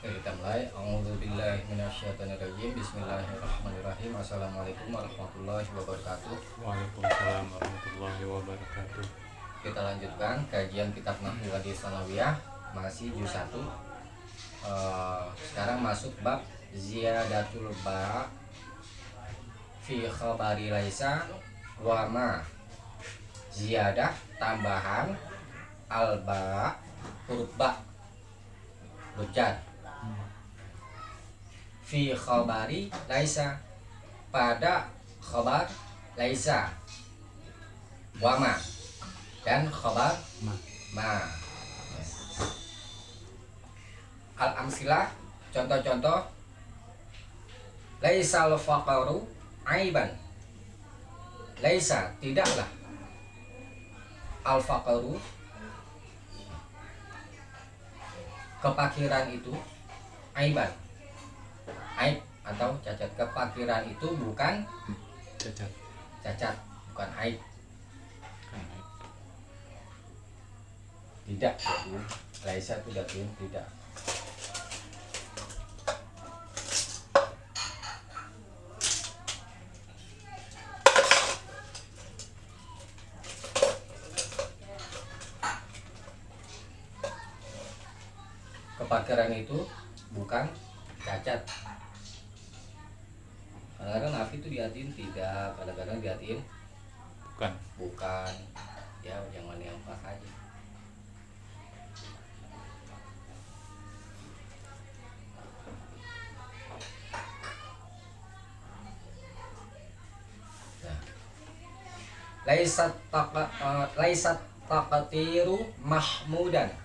Oke, kita mulai. A'udzubillahi minasyaitonirrajim. Bismillahirrahmanirrahim. Assalamualaikum warahmatullahi wabarakatuh. Waalaikumsalam warahmatullahi wabarakatuh. Kita lanjutkan kajian kitab Nahwu Hadis Tsanawiyah, masih juz 1. Sekarang masuk bab ziyadatul ba fi khabari laisa wa ma. Ziyadah tambahan al ba, huruf ba, hujat, fi khabari laisa, pada khabar laisa, wama, dan khabar ma. Al amsilah, contoh-contoh. Laisal faqaru aiban. Laisa, tidaklah al faqaru, kepakiran itu, aiban, aib atau cacat. Kepakiran itu bukan cacat, bukan aib. Tidak, jadi laisa itu tidak. Kepakiran itu bukan cacat. Kadang-kadang nafi itu diartiin tidak, kadang-kadang diartiin bukan. Ya, jangan yang pas aja. Nah. Laisat taqtiru mahmudan.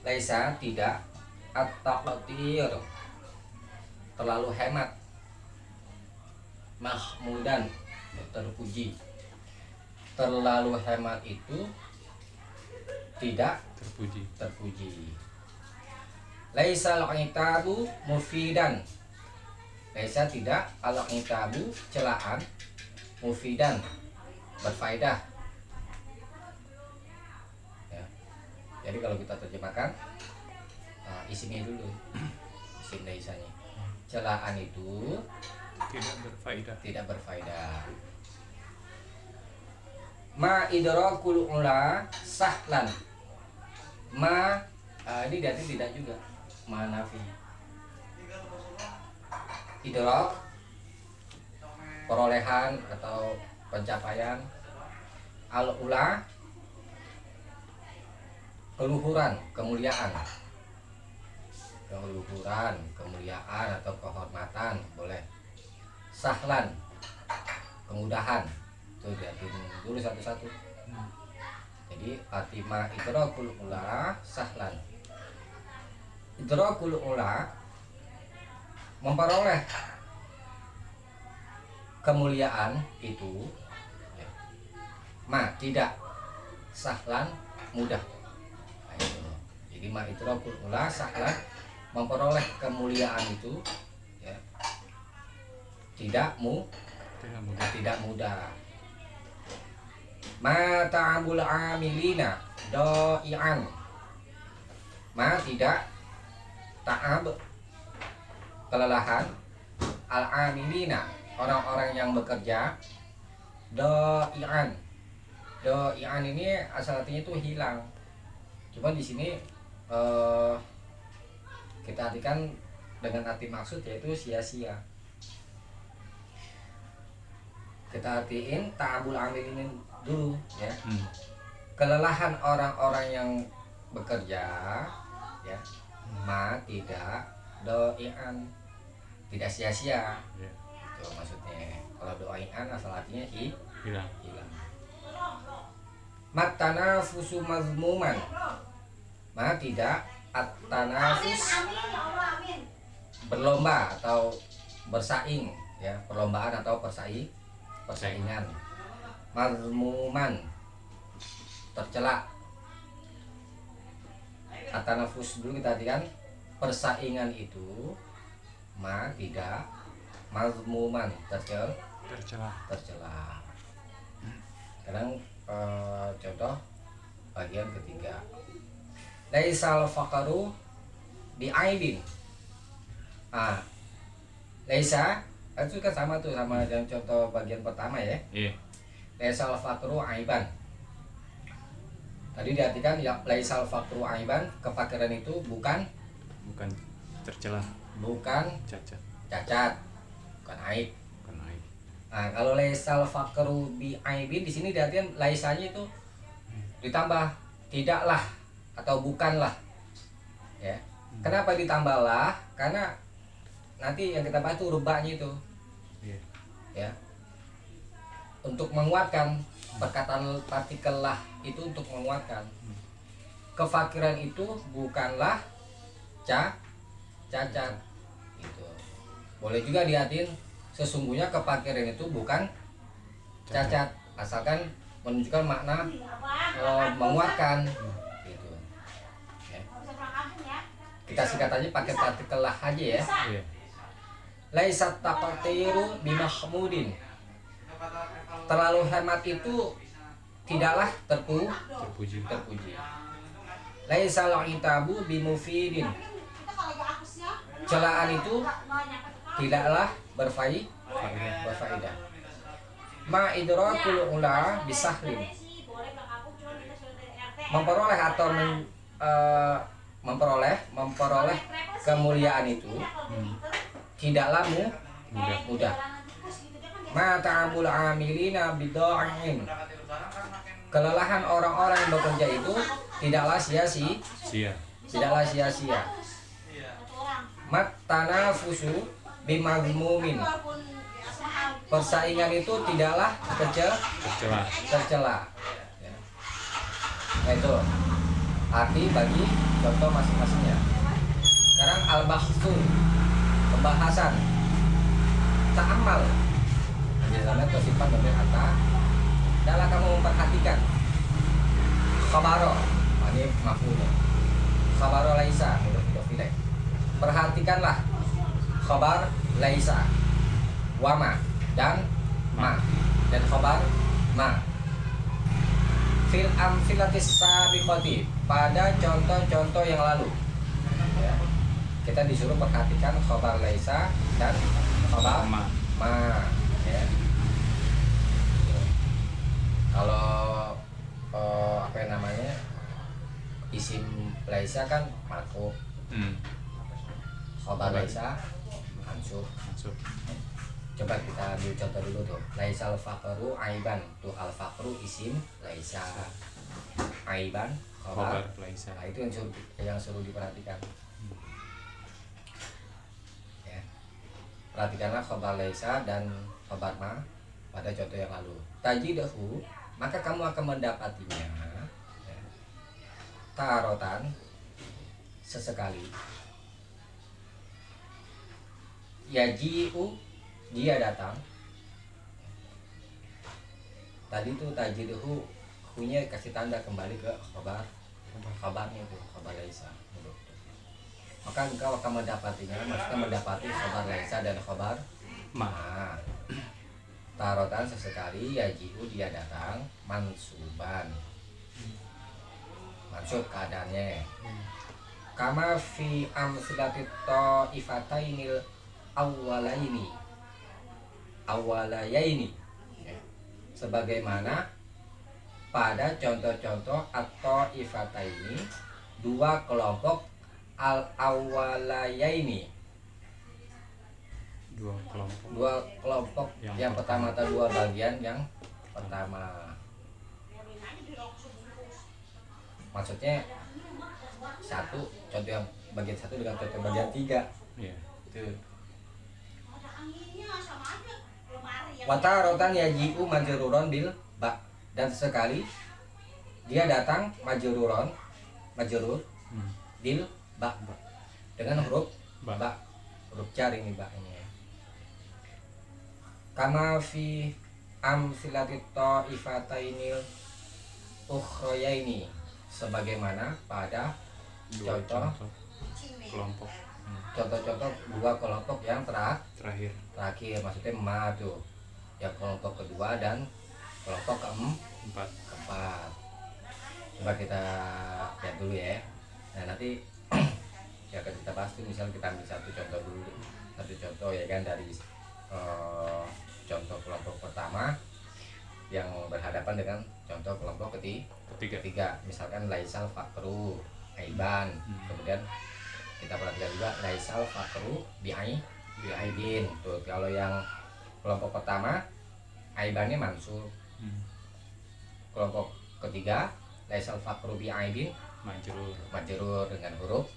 Laisa, tidak, at-taqtir, terlalu hemat, mahmudan, terpuji. Terlalu hemat itu tidak terpuji. Laisa al-itabu mufidan. Laisa, tidak, al-itabu, celaan, mufidan, berfaedah. Jadi kalau kita terjemahkan, isimnya dulu, isim laisanya. Celaan itu tidak berfaedah. Ma idrakul ula sahlan. Ma, ini berarti tidak juga. Ma nafi. Idrak, perolehan atau pencapaian. Al ula, keluhuran, kemuliaan atau kehormatan, boleh. Sahlan, kemudahan. Itu diatin dulu satu-satu. Jadi fatimah idrakul ula sahlan. Idrakul ula, memperoleh kemuliaan itu, ma, tidak, sahlan, mudah. Jadi ma idrakul ula sahlan, memperoleh kemuliaan itu, ya, tidak mudah. Ma ta'abul amilina do'ian. Ma, tidak, ta'ab, kelelahan, al amilina, orang-orang yang bekerja, do'ian. Do'ian ini asal artinya itu hilang. Cuma di sini kita artikan dengan arti maksud, yaitu sia-sia. Kita artiin ta'abul amilin dulu, ya. Kelelahan orang-orang yang bekerja, ya. Ma, tidak, do'ian, tidak sia-sia. Itu maksudnya. Kalau do'ian asal artinya hilang. Matanafusu mazmuman. Ma, tidak, at-tanafus, berlomba atau bersaing, ya, perlombaan atau persaingan. Mazmuman, tercela. At-tanafus dulu kita artikan persaingan itu, ma, tidak, mazmuman, tercela. Sekarang contoh bagian ketiga. Laisal faqaru bi aibin. Laisa itu kan sama tuh sama yang contoh bagian pertama ya. Iya. Laisal faqru aiban. Tadi diartikan ya laisal faqru aiban, kefakiran itu bukan tercela, bukan cacat, bukan aib. Nah, kalau laisal faqru bi aibin di sini diartikan laisanya itu ditambah tidaklah atau bukanlah. Ya. Kenapa ditambahlah? Karena nanti yang kita bahas itu rubahnya itu. Iya. Ya. Untuk menguatkan perkataan partikel lah itu untuk menguatkan. Kefakiran itu bukanlah cacat. Gitu. Boleh juga diartiin sesungguhnya kefakiran itu bukan cacat, asalkan menunjukkan makna menguatkan. Gitu. Ya. Kita singkat aja pakai partikel lah aja ya. Iya. Laisat taqtiru bimahmudin. Terlalu hemat itu tidaklah terpuji. Laisal itabu bimufidin. Celaan itu tidaklah berfaedah. Ma idrakul ula bisahlin. Memperoleh atau memperoleh kemuliaan itu tidaklah mudah. Ma ta'amul amilina bid'ain. Kelelahan orang-orang yang bekerja itu tidaklah sia-sia. Mat tanafusu bimazmumin. Persaingan itu tidaklah tercela. Ya. Nah itu arti bagi contoh masing-masingnya. Sekarang al-bahsu, pembahasan. Ta'amal. Biasanya tosifan dari kata. Dalam kamu memperhatikan. Khabaro, ini maf'ulnya. Khabaro laisa, mudhof. Perhatikanlah khabar laisa, wama dan ma, dan khabar ma. Fil amfilatis sabiqati, pada contoh-contoh yang lalu. Ya. Kita disuruh perhatikan khabar laisa dan khabar ma. Ya. Kalau apa namanya, isim laisa kan marfu, khabar laisa mansub. Coba kita ambil contoh dulu tuh. Laisal faqru aiban, tuh al faqru isim laisa, aiban khabar laisa. Nah, itu yang suruh diperhatikan. Ya. Perhatikanlah khabar laisa dan khabar ma pada contoh yang lalu. Tajidahu, maka kamu akan mendapatinya ya, tarotan sesekali. Yaji'u, dia datang. Tadi tuh tajidahu, hunya kasih tanda kembali ke kabarnya itu, kabar laisa. Maka engkau akan mendapatinya, maksudnya mendapati khabar laisa dan khabar ma. Tarotan sesekali, yaji'u, dia datang, mansuban, mansub keadaannya. Kama fi amsilatit ta'ifatainil awalayaini, sebagaimana pada contoh-contoh atau ifataini, dua kelompok al awalayaini, dua kelompok yang pertama atau dua bagian yang pertama. Maksudnya satu contoh yang bagian satu dengan contoh bagian tiga. Itu. Watarotan yaji'u majruron bil ba, dan sekali dia datang majrur bil ba, dengan huruf ba, huruf jar ini ba ini. Kama fi amsilatit ta'ifatainil ukhrayaini, sebagaimana pada contoh-contoh dua kelompok yang terakhir, maksudnya ma tuh yang kelompok kedua dan kelompok keempat. Coba kita lihat dulu ya. Nah nanti yang akan kita bahas itu misal kita ambil satu contoh dulu, satu contoh ya kan dari contoh kelompok pertama yang berhadapan dengan contoh kelompok ketiga. Misalkan laisal fakru aiban, kemudian kita perhatikan juga laisal fakru bi'aibin. Tuh kalau yang kelompok pertama aibannya mansub. Kelompok ketiga laisal fakru bi'aibin majrur dengan huruf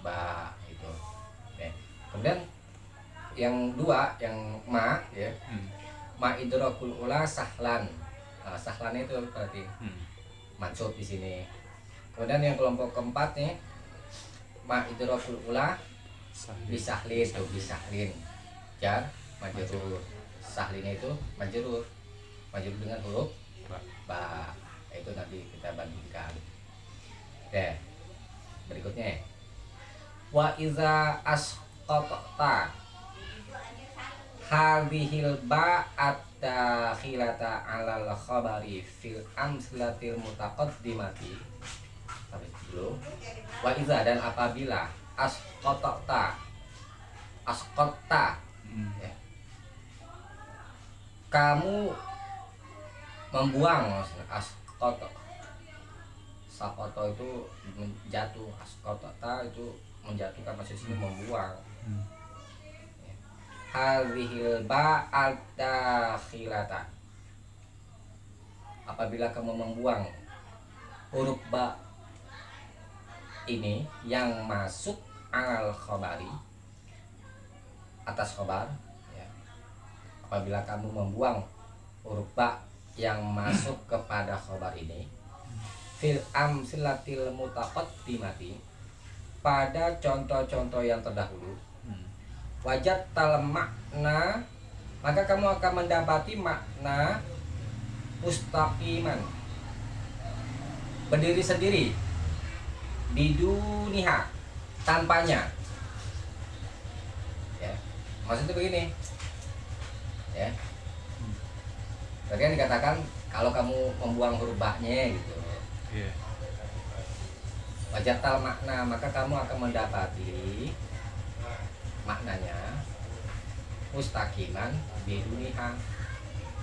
ba itu. Oke. Kemudian yang dua yang ma ya. Ma idrakul ula sahlan. Nah, sahlan itu berarti mansub di sini. Kemudian yang kelompok keempat nih ma idrakul ula bisahlin tuh bisahlin. Jar majrur. Sahlin itu majrur. Majrur dengan huruf ba. Itu nanti kita bandingkan. Oke. Berikutnya. Wa iza asqata hadhil ba'at dakhilata 'alal khabari fil amslatil mutaqaddimati. Sampai dulu. Wa iza dan apabila asqata ya. Kamu membuang asqata. Sakoto itu jatuh, asqata itu menjatuhkan, maksudnya membuang. Hadhil ba'at dakhilata. Apabila kamu membuang huruf ba ini yang masuk al khabari atas khabar ya. Apabila kamu membuang huruf ba yang masuk kepada khabar ini fil amsilatil mutaqaddimati, pada contoh-contoh yang terdahulu, wajat tal makna, maka kamu akan mendapati makna mustaqiman, berdiri sendiri, biduniha, tanpanya ya. Maksudnya begini ya, berarti kan dikatakan kalau kamu membuang huruf ba-nya gitu wajat tal makna, maka kamu akan mendapati maknanya mustaqiman biduniha,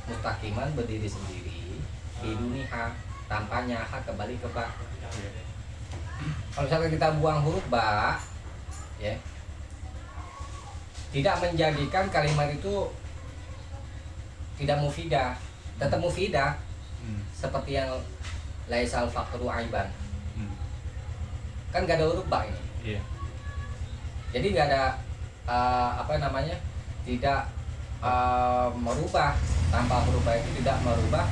mustaqiman berdiri sendiri, biduniha tanpanya, ha kembali ke ba. Kalau misalnya kita buang huruf ba ya, tidak menjadikan kalimat itu tidak mufidah, tetap mufidah. Seperti yang laisal fakru aiban, kan gak ada huruf ba ini. Jadi nggak ada tidak merubah, tanpa huruf ba itu tidak merubah,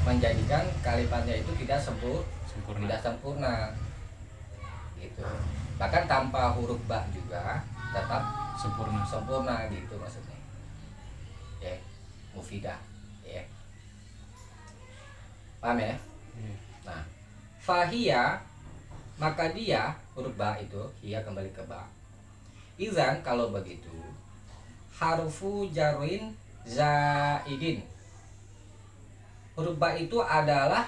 menjadikan kalimatnya itu tidak sempurna gitu. Bahkan tanpa huruf ba juga tetap sempurna gitu maksudnya ya, mufidah ya, paham ya? Nah, fahia, maka dia huruf ba itu, ia kembali ke ba. Izan, kalau begitu, harfu jarwin zaidin. Huruf ba itu adalah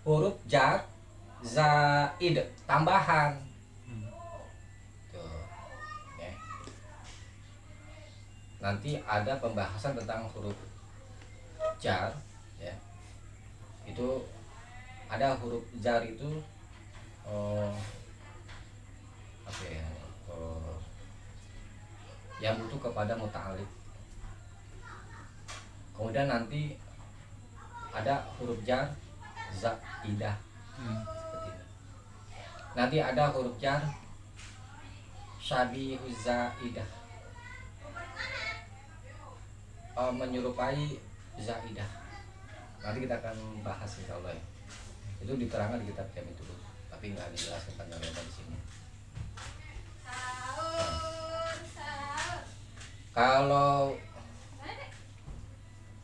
huruf jar zaid, tambahan. Tuh. Okay. Nanti ada pembahasan tentang huruf jar ya. Itu ada huruf jar itu yang butuh kepada muta'alliq. Kemudian nanti ada huruf jar zaidah seperti itu. Nanti ada huruf jar syabihuz zaidah, menyerupai zaidah. Nanti kita akan bahas insyaallah ya. Itu diterangkan di kitab jam itu, tapi nggak dijelaskan panjang lebar di sini. Kalau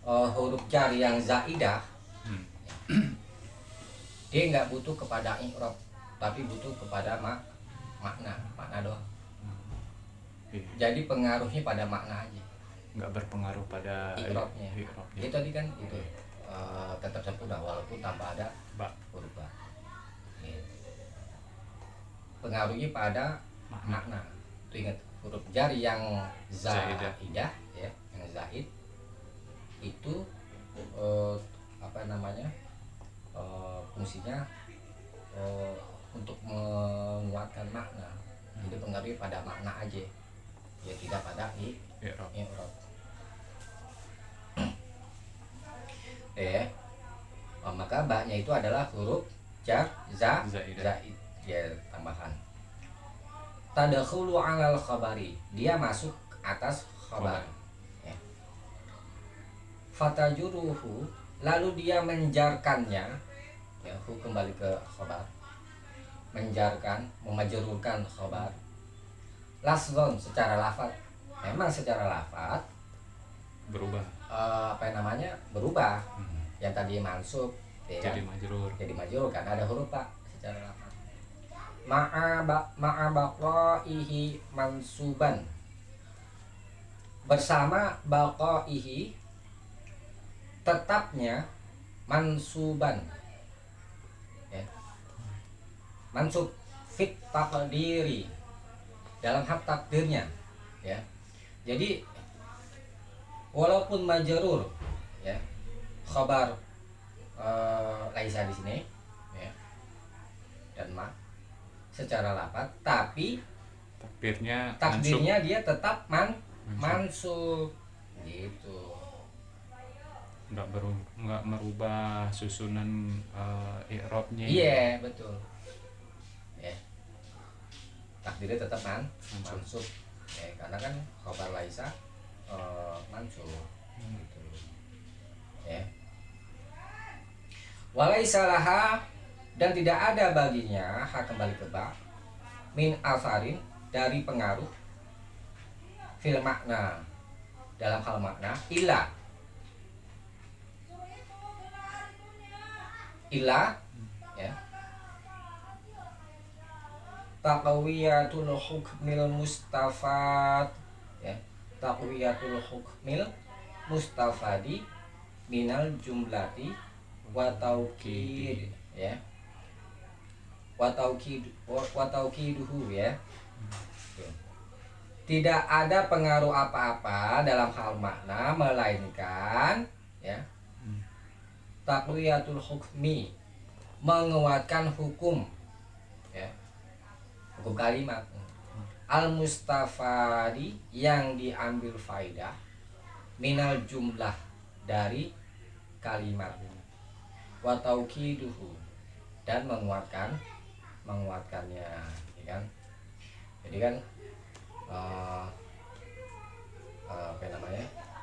huruf jar yang zaidah dia nggak butuh kepada i'rab, tapi butuh kepada makna doang. Jadi pengaruhnya pada makna aja, nggak berpengaruh pada i'rabnya. Itu tadi kan itu tetap sempurna walaupun tanpa ada huruf ba. Pengaruhnya pada makna. Itu ingat huruf jar yang zaidah ya, yang zaid itu fungsinya untuk menguatkan makna. Jadi pengaruh pada makna aja, ya tidak pada i'rab. Maka ba-nya itu adalah huruf jar zaid ya, tambahan. Tadkhulu 'alal khabari, dia masuk atas khabar. Ya. Fatajuruhu, lalu dia menjarkannya, ya, kembali ke khabar. Menjarkan, memajrurkan khabar. Lafzon, secara lafaz. Memang secara lafaz berubah. Berubah. Yang tadi mansub ya, jadi majrur kan ada huruf pak secara lafaz. Ma'a baqaihi mansuban, bersama baqaihi tetapnya mansuban ya. Mansub fit taqdiri, dalam hak takdirnya ya. Jadi walaupun majrur ya, khabar laisa di sini ya, dan ma secara lafaz, tapi takdirnya dia tetap mansub gitu. Nggak merubah susunan i'rabnya. Iya betul ya, takdirnya tetap mansub ya, karena kan khabar laisa mansub gitu ya. Walaisa laha, dan tidak ada baginya, kembali ke ba, min asarin, dari pengaruh, fil makna, dalam hal makna, illa ya, taqwiyatul hukmil mustafad ya, taqwiyatul hukmil mustafadi minal jumlati wa taukid ya, wa taukiduhu ya. Tidak ada pengaruh apa-apa dalam hal makna melainkan ya, taqwiyatul hukmi, menguatkan hukum ya, hukum kalimat, al mustafadi, yang diambil faidah, minal jumlah, dari kalimat, wa taukiduhu, dan menguatkannya ya kan. Jadi kan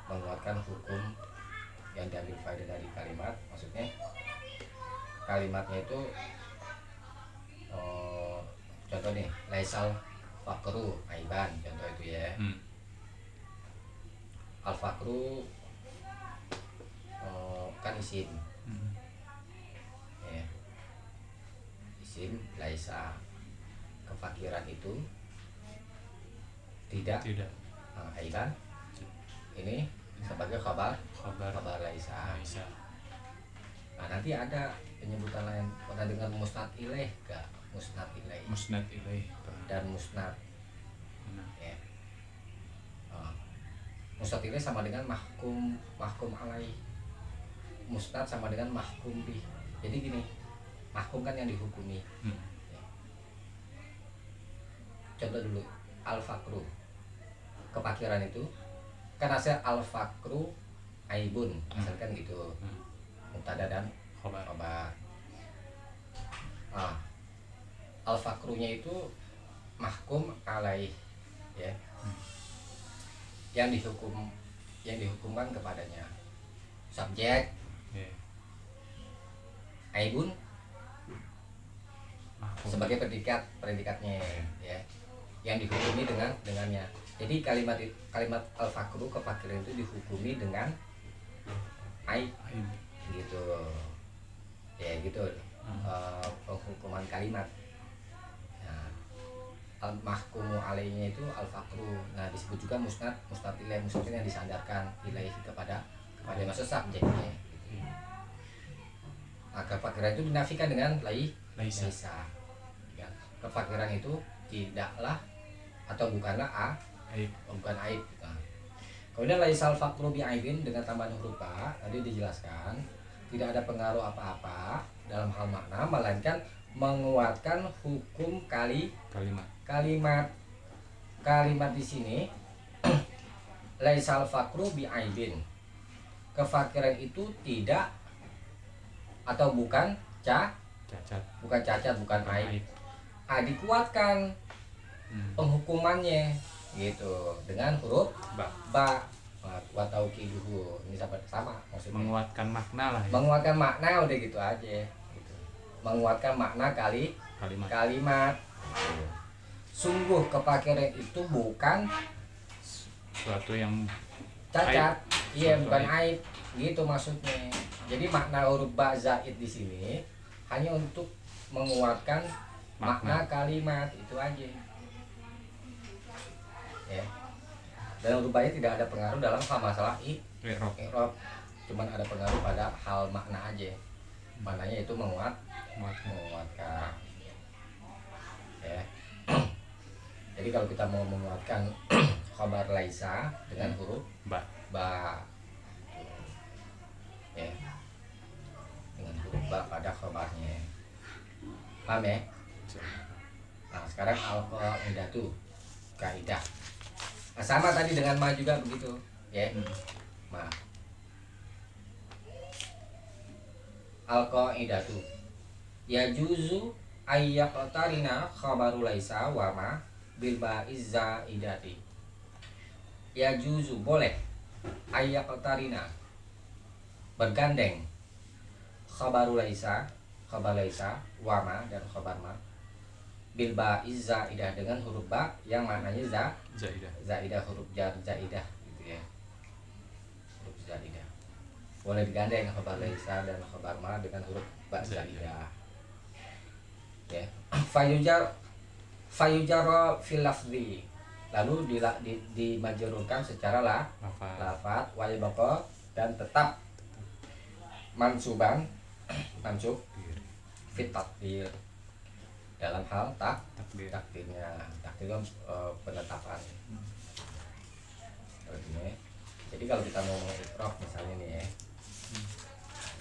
menguatkan hukum yang diambil faedah dari kalimat, maksudnya kalimatnya itu contoh nih, laisal fakru aiban, contoh itu ya. Al fakru kan isim ya, isim laisa, kefakiran itu tidak aiban, ini sebagai khabar laisa. Nah nanti ada penyebutan lain, pernah dengar musnad ilaih gak? Musnad ilaih dan musnad ya. Musnad ilaih sama dengan mahkum alaih, musnad sama dengan mahkum bih. Jadi gini, mahkum kan yang dihukumi ya. Contoh dulu, al-fakru, kefakiran itu kan asal al-fakru aibun, asalkan gitu, mubtada dan khabar. Al-fakrunya itu mahkum alaih ya, yang dihukumkan kepadanya, subjek aibun sebagai predikatnya ya, yang dihukumi dengannya. Jadi kalimat al-fakru, kefakiran itu dihukumi dengan aib gitu ya, gitu penghukuman kalimat. Nah, al-mahkumu alaihnya itu al-fakru. Nah disebut juga musnad ilaih, musnad yang disandarkan ilaih kepada maksud subjeknya gitu. Nah kefakiran itu dinafikan dengan laisa ya. Kefakiran itu tidaklah atau bukanlah Aib. bukan aib. Nah, kemudian laisal faqru bi aibin dengan tambahan huruf ba tadi dijelaskan tidak ada pengaruh apa-apa dalam hal makna melainkan menguatkan hukum kalimat di sini. Laisal faqru bi aibin, kefakiran itu tidak atau bukan cacat, bukan aib. Dikuatkan penghukumannya gitu dengan huruf ba wa tauqiduhu. Ini sama maksudnya. Menguatkan makna lah ya. Menguatkan makna udah gitu aja gitu. Menguatkan makna kalimat. Sungguh kefakiran itu bukan suatu yang cacat, iya bukan aib gitu maksudnya. Jadi makna huruf ba zaid di sini hanya untuk menguatkan makna kalimat itu aja. Ya. Dan huruf ba tidak ada pengaruh dalam hal masalah i'rab. Cuman ada pengaruh pada hal makna aja. Maknanya itu menguatkan. Ya. Jadi kalau kita mau menguatkan khabar laisa dengan huruf ba ya, dengan huruf ba pada khabarnya. Paham ya? Nah, sekarang al-qaidatu, kaidah. Nah, sama tadi dengan ma juga begitu, ya. Ma. Al-qaidatu yajuzu ayyaqtarina khabaru laisa wa ma bil ba'iz zaidati. Yajuzu boleh ayyaqtarina bergandeng khabaru laisa, khabar laisa wa ma dan khabar ma bil ba'iz zaidah dengan huruf ba yang maknanya zaidah, huruf jar zaidah gitu ya. Huruf zaidah boleh digandeng khabar laisa dan khabar ma dengan huruf ba zaidah. Ya. Fayujar fil lafzi, lalu dimajrurkan secara lafaz wa yabqa dan tetap mansub fit takdir dalam hal takdirnya. Takdir penetapan. Jadi kalau kita mau mengikraf misalnya nih ya,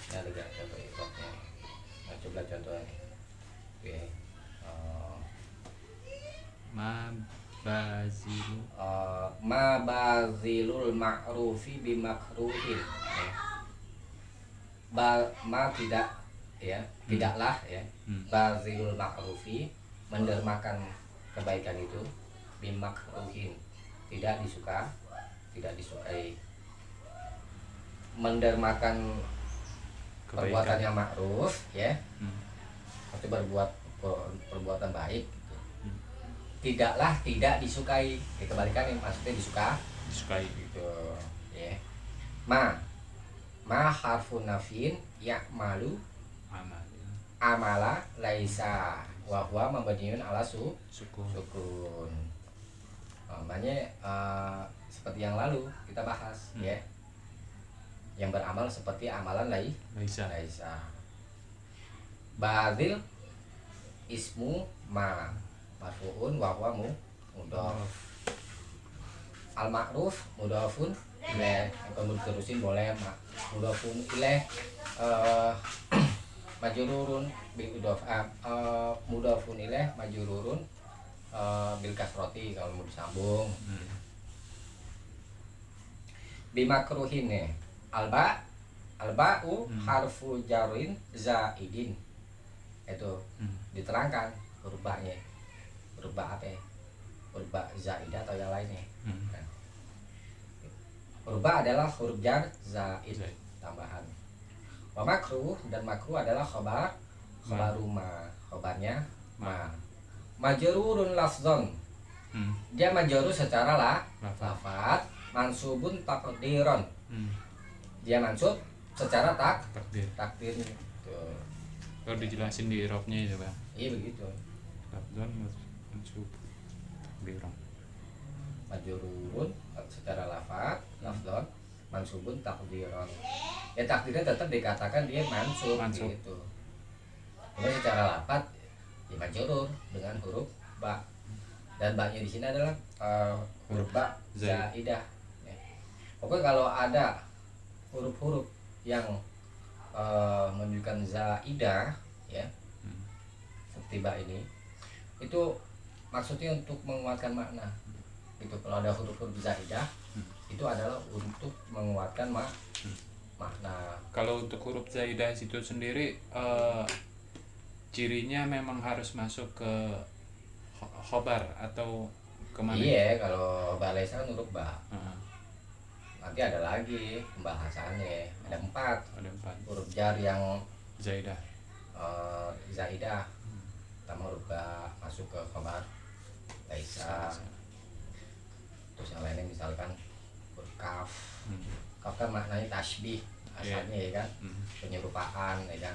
ini ada contoh ikrafnya. Nah, coba contohnya. Oke. Mabazilul ma'rufi bimakruhin. Tidak ya, tidaklah ya. Bazilul ma'rufi, mendermakan kebaikan itu, bimakruhin, tidak disukai. Mendermakan perbuatan yang ma'ruf ya. Atau berbuat perbuatan baik gitu. Tidaklah tidak disukai. Kebalikan yang maksudnya disukai gitu ya. Ma harfun nafin ya'malu amala laisa wa huwa mabniun ala sukun. Namanya seperti yang lalu kita bahas ya. Yang beramal seperti amalan laisa. Bazil ismu ma marfu'un wa huwa mudhaf. Al ma'ruf mudhafun ilaih. Kalau terusin boleh mudhafun ilaih majrurun bil mudhaf mudhafun ilaih majrurun bil kasrati kalau mau disambung. Bimakruhin nih. Alba'u harfu jarin zaidin. Itu diterangkan huruf ba-nya. Huruf ba apa ya? Huruf ba zaidah atau yang lainnya. Nah. Huruf ba adalah huruf jar zaid tambahan. Wa makruh dan makruh adalah khabaru ma. Khabarnya ma. Majrurun lafzon. Dia majrur secara lafaz, mansubun taqdiron. Dia mansub secara takdirnya. Kalau dijelasin di i'rabnya itu Bang. Iya begitu. Lafzan mansub takdiran. Majrurun secara lafaz, lafzon mansubun takdiran. Ya takdirnya tetap dikatakan dia mansub. Gitu. Cuma secara lafaz ya majrur dengan huruf ba. Dan baknya di sini adalah huruf ba Zaidah. zaidah. Ya. Pokoknya kalau ada huruf-huruf yang menunjukkan zaidah ya, seperti ba ini, itu maksudnya untuk menguatkan makna. Itu kalau ada huruf-huruf zaidah itu adalah untuk menguatkan makna. Kalau untuk huruf zaidah itu sendiri cirinya memang harus masuk ke khobar atau kemana? Iya, kalau ba laisa kan huruf ba. Heeh. Nanti ada lagi pembahasannya, ada 4 Ada 4 huruf jar yang zaidah. zaidah. Pertama huruf ba masuk ke khabar laisa. Terus yang lainnya misalkan huruf kaf. Kaf kan maknanya tasbih asalnya ya kan, penyerupaan ya kan.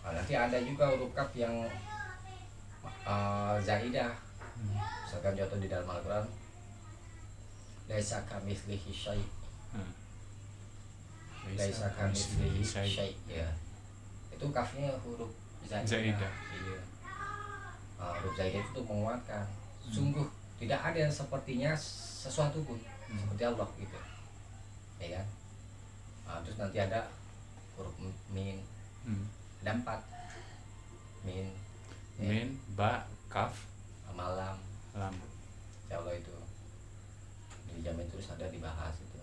Nah, nanti ada juga huruf kaf yang zaidah. Misalkan contoh di dalam Al-Quran, laisa kamitslihi syai'. Laisa kamitslihi syai'. Ya. Itu kafnya huruf zaidah. Iya. Huruf zaidah itu untuk menguatkan. Sungguh tidak ada yang sepertinya sesuatu pun seperti Allah gitu. Ya kan? Terus nanti ada huruf min. Ada 4. Min, Min, ba, kaf, malam, lam. insya Allah itu dijamin terus ada dibahas itu.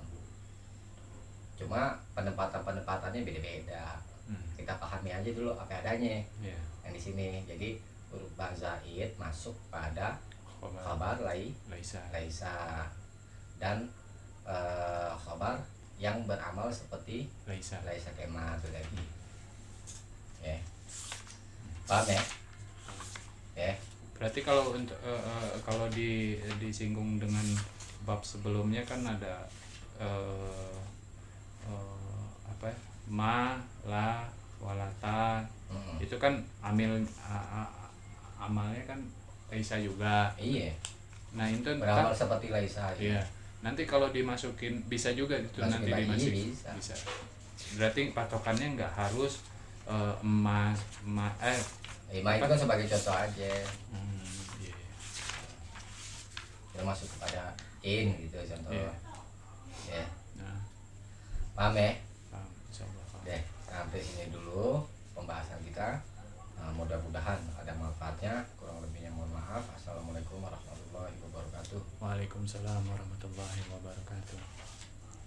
Cuma penempatannya beda-beda. Kita pahami aja dulu apa adanya Yeah. yang di sini. Jadi huruf ba zaid masuk pada khabar laisa. Dan khabar yang beramal seperti Laisa. kema itu tadi. Ya. Paham ya? Ya. Berarti kalau untuk kalau disinggung dengan bab sebelumnya kan ada apa ya? Ma, la, walata. Itu kan amalnya kan laisa juga. Iya. Nah, itu Beramal seperti laisa. Iya. Nanti kalau dimasukin bisa juga gitu, nanti dimasukin. Bisa. Berarti patokannya nggak harus emas, Ma itu kan sebagai contoh aja. Iya. Kita masuk kepada in gitu contoh. Iya. Ya. Nah, Paham ya? paham, insyaallah paham. Deh, sampai sini dulu pembahasan kita. Nah, mudah-mudahan ada manfaatnya. Kurang lebihnya mohon maaf. Assalamualaikum warahmatullahi wabarakatuh. Waalaikumsalam warahmatullahi wabarakatuh.